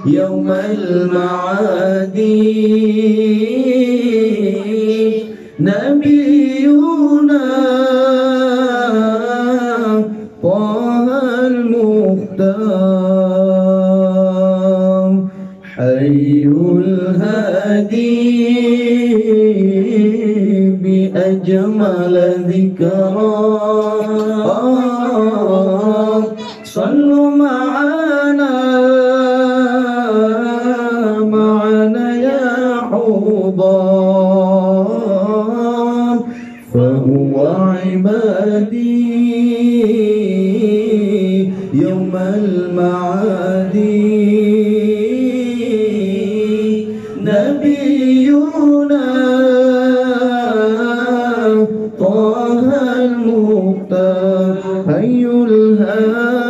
يوم المعاد نبينا طه المختار حي الهادي بأجمل ذكرى صلوا معنا يا حضار فهو عبادي يوم المعاد نبينا طه المختار حي الهادي